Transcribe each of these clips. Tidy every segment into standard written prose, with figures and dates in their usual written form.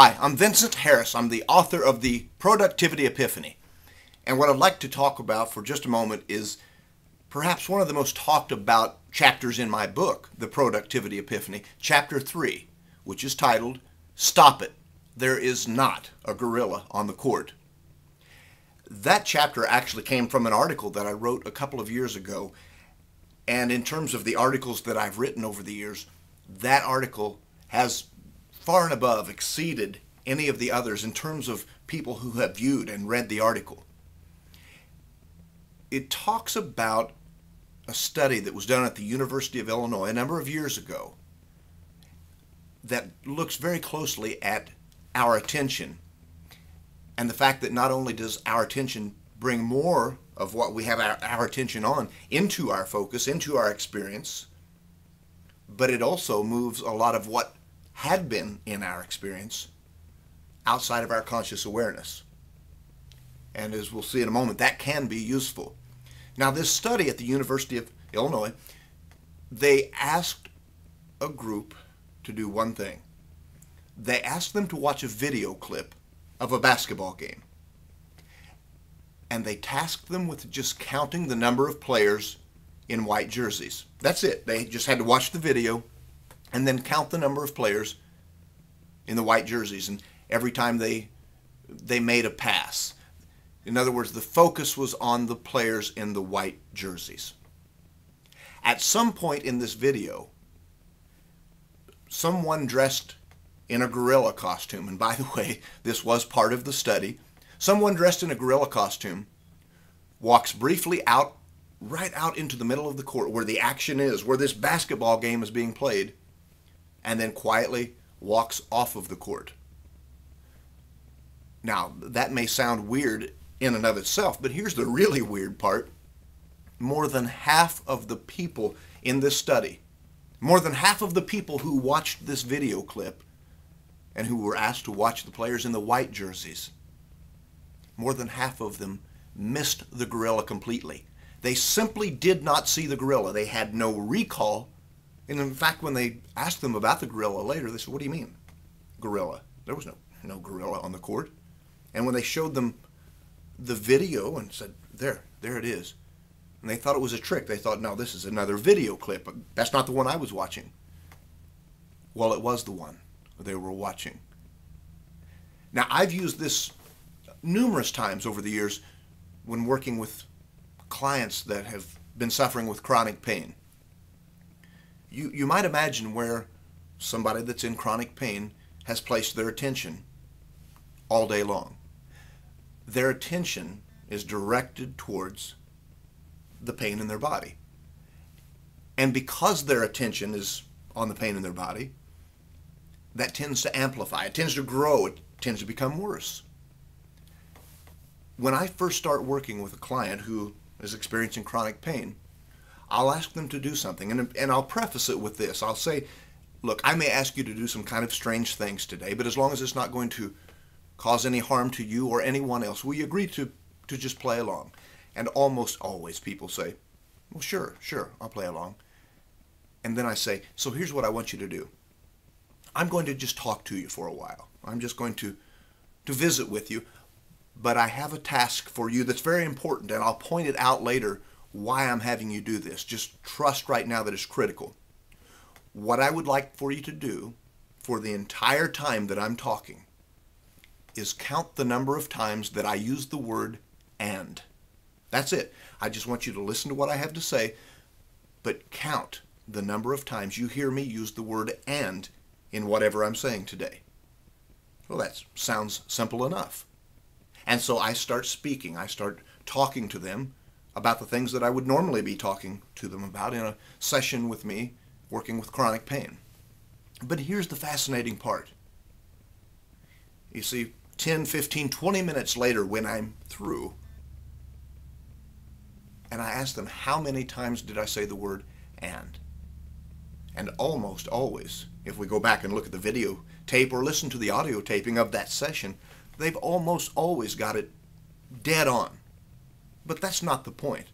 Hi, I'm Vincent Harris. I'm the author of The Productivity Epiphany. And what I'd like to talk about for just a moment is perhaps one of the most talked about chapters in my book, The Productivity Epiphany, Chapter 3, which is titled, Stop It, There Is Not a Gorilla on the Court. That chapter actually came from an article that I wrote a couple of years ago. And in terms of the articles that I've written over the years, that article has far and above exceeded any of the others in terms of people who have viewed and read the article. It talks about a study that was done at the University of Illinois a number of years ago that looks very closely at our attention and the fact that not only does our attention bring more of what we have our attention on into our focus, into our experience, but it also moves a lot of what had been in our experience outside of our conscious awareness. And as we'll see in a moment, that can be useful. Now, this study at the University of Illinois, they asked a group to do one thing. They asked them to watch a video clip of a basketball game. And they tasked them with just counting the number of players in white jerseys. That's it. They just had to watch the video and then count the number of players in the white jerseys, and every time they made a pass. In other words, the focus was on the players in the white jerseys. At some point in this video, someone dressed in a gorilla costume, and by the way, this was part of the study, someone dressed in a gorilla costume walks briefly right out into the middle of the court where the action is, where this basketball game is being played, and then quietly walks off of the court. Now, that may sound weird in and of itself, but here's the really weird part. More than half of the people in this study, more than half of the people who watched this video clip and who were asked to watch the players in the white jerseys, more than half of them missed the gorilla completely. They simply did not see the gorilla. They had no recall. And in fact, when they asked them about the gorilla later, they said, "What do you mean, gorilla? There was no gorilla on the court." And when they showed them the video and said, there it is, and they thought it was a trick. They thought, no, this is another video clip. That's not the one I was watching. Well, it was the one they were watching. Now, I've used this numerous times over the years when working with clients that have been suffering with chronic pain. You might imagine where somebody that's in chronic pain has placed their attention all day long. Their attention is directed towards the pain in their body. And because their attention is on the pain in their body, that tends to amplify, it tends to grow, it tends to become worse. When I first start working with a client who is experiencing chronic pain, I'll ask them to do something, and I'll preface it with this. I'll say, look, I may ask you to do some kind of strange things today, but as long as it's not going to cause any harm to you or anyone else, will you agree to just play along? And almost always people say, well, sure, I'll play along. And then I say, so here's what I want you to do. I'm going to just talk to you for a while. I'm just going to visit with you, but I have a task for you that's very important, and I'll point it out later why I'm having you do this. Just trust right now that it's critical. What I would like for you to do for the entire time that I'm talking is count the number of times that I use the word "and." That's it. I just want you to listen to what I have to say, but count the number of times you hear me use the word "and" in whatever I'm saying today. Well, that sounds simple enough. And so I start speaking. I start talking to them about the things that I would normally be talking to them about in a session with me working with chronic pain. But here's the fascinating part. You see, 10, 15, 20 minutes later when I'm through, and I ask them, how many times did I say the word "and"? And almost always, if we go back and look at the video tape or listen to the audio taping of that session, they've almost always got it dead on. But that's not the point.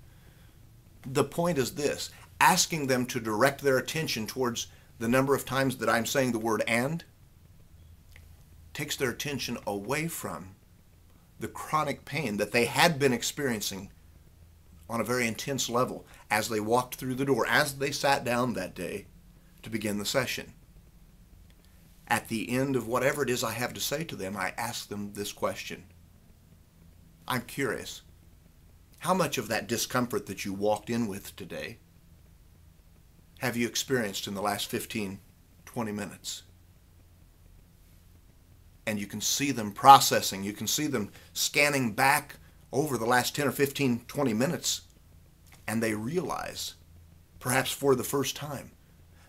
The point is this: asking them to direct their attention towards the number of times that I'm saying the word "and" takes their attention away from the chronic pain that they had been experiencing on a very intense level as they walked through the door, as they sat down that day to begin the session. At the end of whatever it is I have to say to them, I ask them this question. I'm curious, how much of that discomfort that you walked in with today have you experienced in the last 15, 20 minutes? And you can see them processing, you can see them scanning back over the last 10 or 15, 20 minutes, and they realize, perhaps for the first time,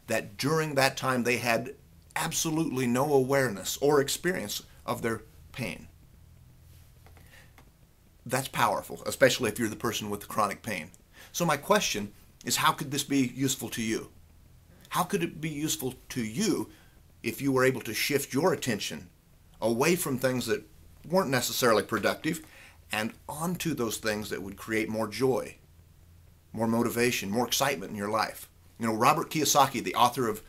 that during that time they had absolutely no awareness or experience of their pain. That's powerful, especially if you're the person with the chronic pain. So my question is, how could this be useful to you? How could it be useful to you if you were able to shift your attention away from things that weren't necessarily productive and onto those things that would create more joy, more motivation, more excitement in your life? You know, Robert Kiyosaki, the author of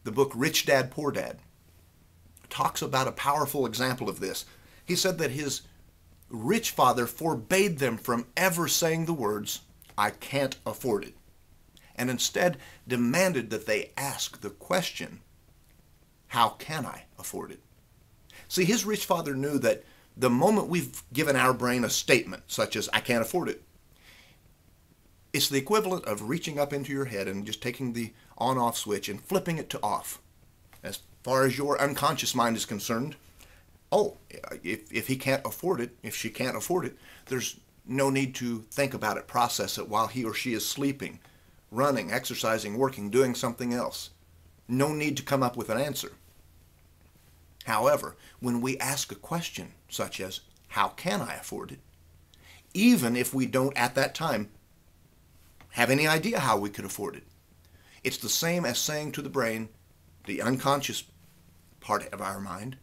the book Rich Dad, Poor Dad, talks about a powerful example of this. He said that his rich father forbade them from ever saying the words, "I can't afford it," and instead demanded that they ask the question, "How can I afford it?" See, his rich father knew that the moment we've given our brain a statement, such as, "I can't afford it," it's the equivalent of reaching up into your head and just taking the on-off switch and flipping it to off. As far as your unconscious mind is concerned, oh, if he can't afford it, if she can't afford it, there's no need to think about it, process it while he or she is sleeping, running, exercising, working, doing something else. No need to come up with an answer. However, when we ask a question such as, "How can I afford it?" even if we don't at that time have any idea how we could afford it, it's the same as saying to the brain, the unconscious part of our mind,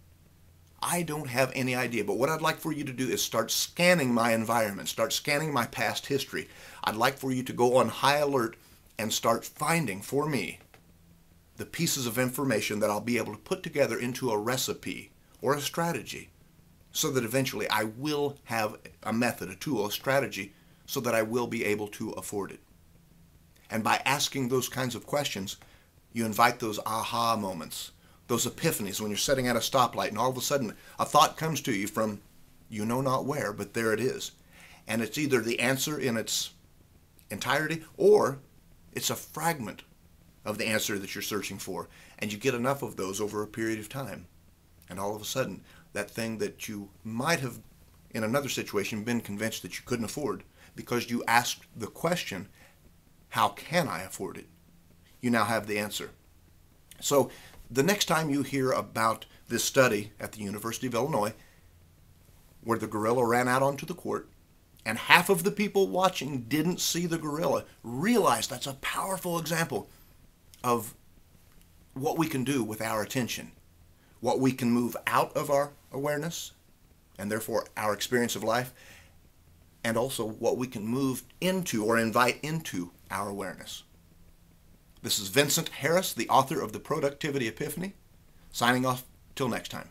"I don't have any idea, but what I'd like for you to do is start scanning my environment, start scanning my past history. I'd like for you to go on high alert and start finding for me the pieces of information that I'll be able to put together into a recipe or a strategy so that eventually I will have a method, a tool, a strategy, so that I will be able to afford it." And by asking those kinds of questions, you invite those aha moments, those epiphanies when you're sitting at a stoplight and all of a sudden a thought comes to you from you know not where, but there it is. And it's either the answer in its entirety or it's a fragment of the answer that you're searching for. And you get enough of those over a period of time. And all of a sudden, that thing that you might have in another situation been convinced that you couldn't afford because you asked the question, "How can I afford it?" you now have the answer. So the next time you hear about this study at the University of Illinois where the gorilla ran out onto the court and half of the people watching didn't see the gorilla, realize that's a powerful example of what we can do with our attention, what we can move out of our awareness and therefore our experience of life, and also what we can move into or invite into our awareness. This is Vincent Harris, the author of The Productivity Epiphany, signing off till next time.